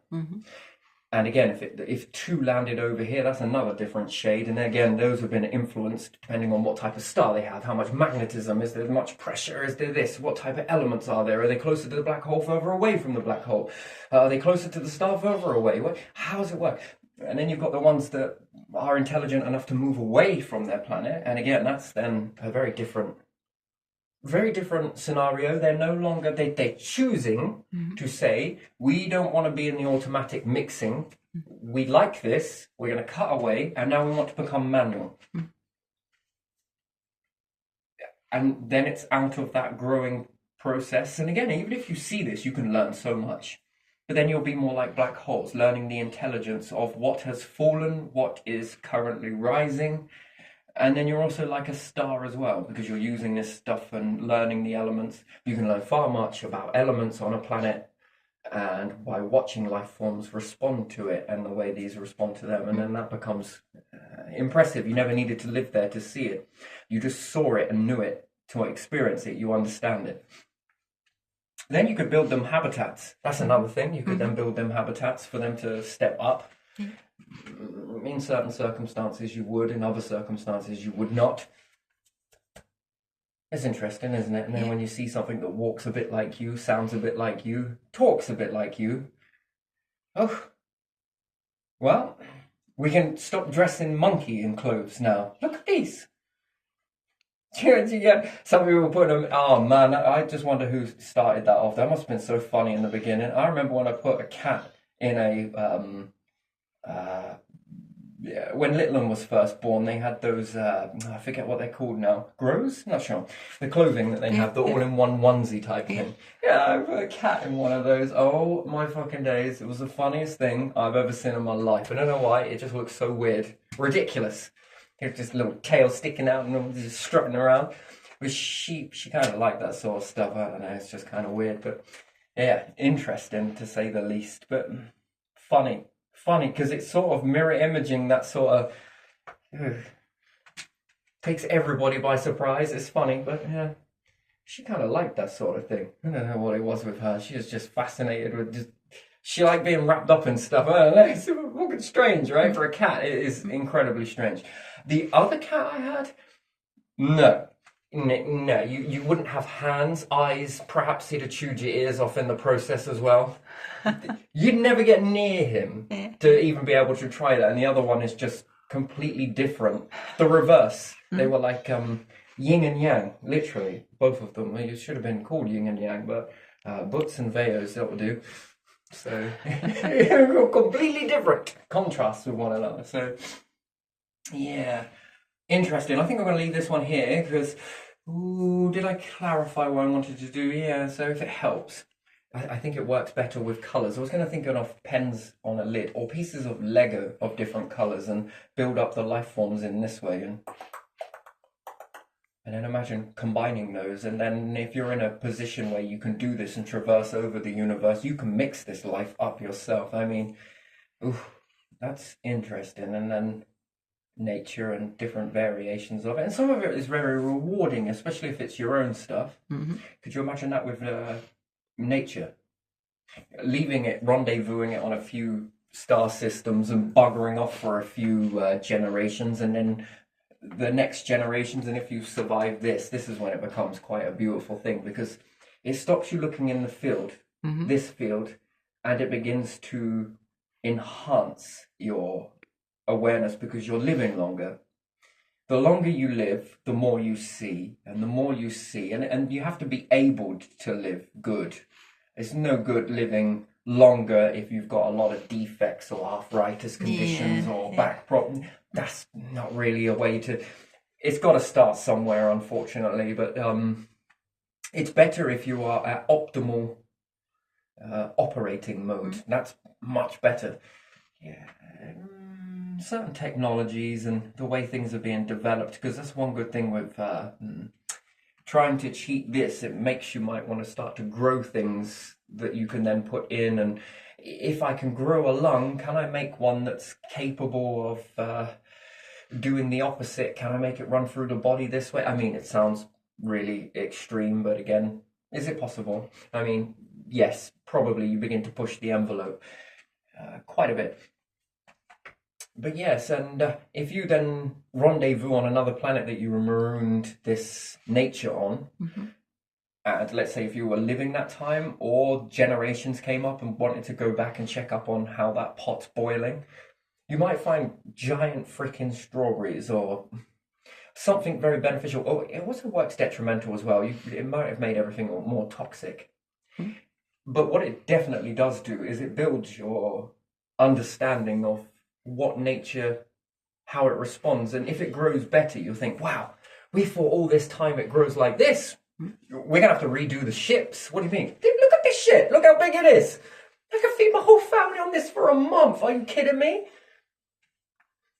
And again, if two landed over here, that's another different shade. And again, those have been influenced depending on what type of star they have, how much magnetism, is there much pressure, is there this, what type of elements are there? Are they closer to the black hole, further away from the black hole? Are they closer to the star, further away? How does it work? And then you've got the ones that are intelligent enough to move away from their planet. And again, that's then a very different scenario. They're no longer, they're choosing to say, we don't want to be in the automatic mixing. We like this, we're going to cut away, and now we want to become manual. And then it's out of that growing process. And again, even if you see this, you can learn so much. But then you'll be more like black holes, learning the intelligence of what has fallen, what is currently rising. And then you're also like a star as well, because you're using this stuff and learning the elements. You can learn far much about elements on a planet, and by watching life forms respond to it and the way these respond to them. And then that becomes impressive. You never needed to live there to see it. You just saw it and knew it to experience it. You understand it. Then you could build them habitats. That's another thing. You could then build them habitats for them to step up. In certain circumstances you would, in other circumstances you would not. It's interesting, isn't it? And then when you see something that walks a bit like you, sounds a bit like you, talks a bit like you, well, we can stop dressing monkey in clothes now. Look at these. Some people put them, oh man, I just wonder who started that off. That must have been so funny in the beginning. I remember when I put a cat in a when Littlum was first born, they had those, I forget what they're called now, grows? Not sure. The clothing that they have, the all-in-one onesie type thing. Yeah, I put a cat in one of those. Oh my fucking days. It was the funniest thing I've ever seen in my life. I don't know why, it just looks so weird. Ridiculous. It's just a little tail sticking out and just strutting around. But she kind of liked that sort of stuff. I don't know, it's just kind of weird. But Yeah, interesting to say the least, but funny because it's sort of mirror imaging that sort of takes everybody by surprise. It's funny, but yeah, she kind of liked that sort of thing. I don't know what it was with her. She was just fascinated with just. She liked being wrapped up in stuff. I don't know. It's fucking strange, right? For a cat, it is incredibly strange. The other cat I had, no. No, you wouldn't have hands, eyes. Perhaps he'd have chewed your ears off in the process as well. You'd never get near him Yeah. to even be able to try that. And the other one is just completely different. The reverse. They were like yin and yang, literally. Both of them. It should have been called yin and yang, but Butts and Veos, that'll do. So, completely different contrasts with one another. So, yeah. Interesting. I think I'm going to leave this one here because, did I clarify what I wanted to do? Yeah, so if it helps, I think it works better with colours. I was going to think of pens on a lid or pieces of Lego of different colours and build up the life forms in this way. And then imagine combining those. And then if you're in a position where you can do this and traverse over the universe, you can mix this life up yourself. I mean, that's interesting. And then nature and different variations of it, and some of it is very rewarding, especially if it's your own stuff. Could you imagine that with nature, leaving it, rendezvousing it on a few star systems and buggering off for a few generations, and then the next generations, and if you survive this is when it becomes quite a beautiful thing, because it stops you looking in the field, this field, and it begins to enhance your awareness because you're living longer. The longer you live, the more you see, and the more you see, and you have to be able to live good. It's no good living longer if you've got a lot of defects or arthritis conditions or back problems. That's not really a way to. It's got to start somewhere, unfortunately, but it's better if you are at optimal operating mode. That's much better. Yeah. Certain technologies and the way things are being developed, because that's one good thing with trying to cheat this, it makes you might want to start to grow things that you can then put in. And if I can grow a lung, can I make one that's capable of doing the opposite? Can I make it run through the body this way? I mean, it sounds really extreme, but again, is it possible? I mean, yes, probably you begin to push the envelope quite a bit. But yes, and if you then rendezvous on another planet that you marooned this nature on, and let's say if you were living that time or generations came up and wanted to go back and check up on how that pot's boiling, you might find giant freaking strawberries or something very beneficial. Oh, it also works detrimental as well. It might have made everything more toxic. But what it definitely does do is it builds your understanding of what nature, how it responds, and if it grows better, you'll think, wow, we thought all this time it grows like this. We're gonna have to redo the ships. What do you mean? Look at this shit. Look how big it is. I can feed my whole family on this for a month. Are you kidding me?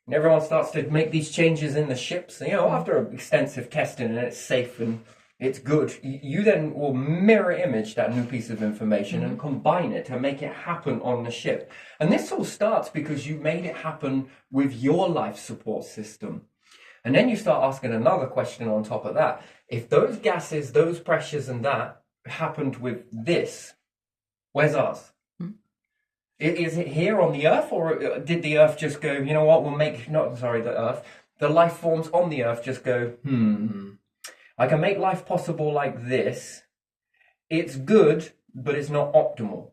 And everyone starts to make these changes in the ships. You know, after extensive testing and it's safe and it's good, you then will mirror image that new piece of information and combine it to make it happen on the ship. And this all starts because you made it happen with your life support system. And then you start asking another question on top of that. If those gases, those pressures and that happened with this, where's ours? Is it here on the Earth, or did the Earth just go, you know what, the life forms on the Earth just go, I can make life possible like this. It's good, but it's not optimal.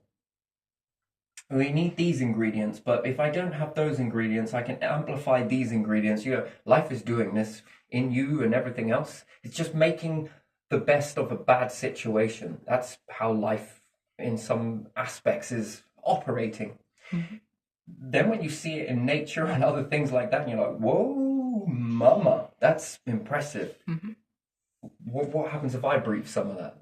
We need these ingredients, but if I don't have those ingredients, I can amplify these ingredients. You know, life is doing this in you and everything else. It's just making the best of a bad situation. That's how life, in some aspects, is operating. Then when you see it in nature and other things like that, and you're like, whoa, mama, that's impressive. What happens if I breathe some of that?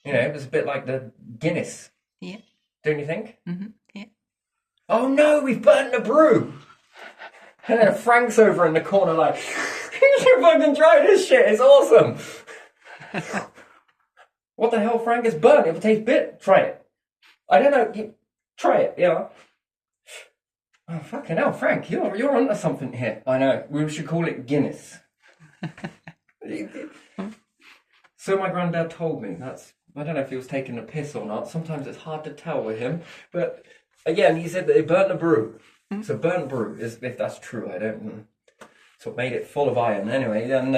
You know, it was a bit like the Guinness. Yeah. Don't you think? Yeah. Oh no, we've burnt the brew. And then Frank's over in the corner like, you should fucking try this shit, it's awesome. What the hell, Frank? It's burnt. It'll taste bit. Try it. I don't know. Try it. Yeah. Oh, fucking hell, Frank. You're onto something here. I know. We should call it Guinness. So my granddad told me. I don't know if he was taking a piss or not. Sometimes it's hard to tell with him. But again, he said that they burnt the brew. So burnt brew is, if that's true, I don't know. So it made it full of iron. Anyway, and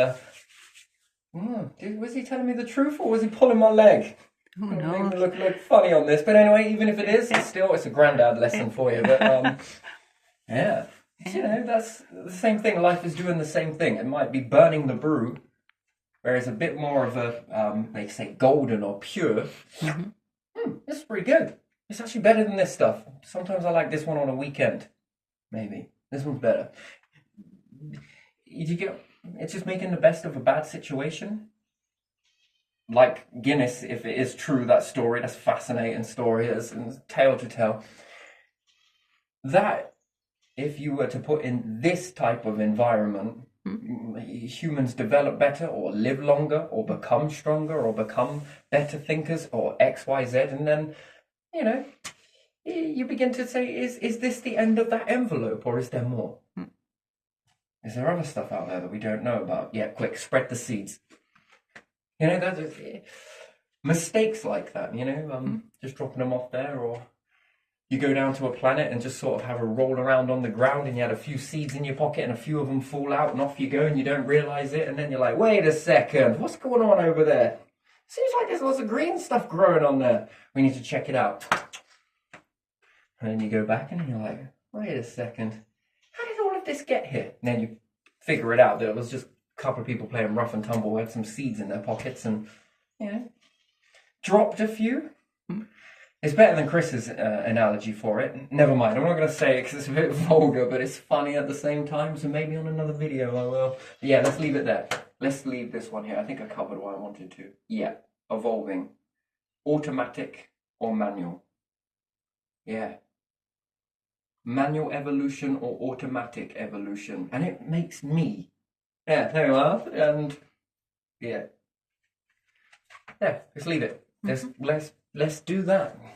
was he telling me the truth or was he pulling my leg? Oh Make no. me look funny on this. But anyway, even if it is, it's a granddad lesson for you. But yeah. You know, that's the same thing. Life is doing the same thing. It might be burning the brew, whereas a bit more of a, they say golden or pure. This is pretty good. It's actually better than this stuff. Sometimes I like this one on a weekend. Maybe. This one's better. You get, it's just making the best of a bad situation. Like Guinness, if it is true, that story, that's a fascinating story, it's a tale to tell. That, if you were to put in this type of environment, humans develop better or live longer or become stronger or become better thinkers or X, Y, Z, and then, you know, you begin to say, is this the end of that envelope or is there more? Is there other stuff out there that we don't know about? Yeah, quick, spread the seeds. You know, that's mistakes like that, you know, just dropping them off there, or you go down to a planet and just sort of have a roll around on the ground and you had a few seeds in your pocket and a few of them fall out and off you go and you don't realise it, and then you're like, wait a second, what's going on over there? Seems like there's lots of green stuff growing on there. We need to check it out. And then you go back and you're like, wait a second, how did all of this get here? And then you figure it out that it was just a couple of people playing rough and tumble, had some seeds in their pockets and, you know, dropped a few. It's better than Chris's analogy for it. Never mind, I'm not going to say it because it's a bit vulgar, but it's funny at the same time, so maybe on another video I will. But yeah, let's leave it there. Let's leave this one here. I think I covered what I wanted to. Yeah, evolving. Automatic or manual? Yeah. Manual evolution or automatic evolution? And it makes me. Yeah, there we are. And yeah. Yeah, let's leave it. Let's do that.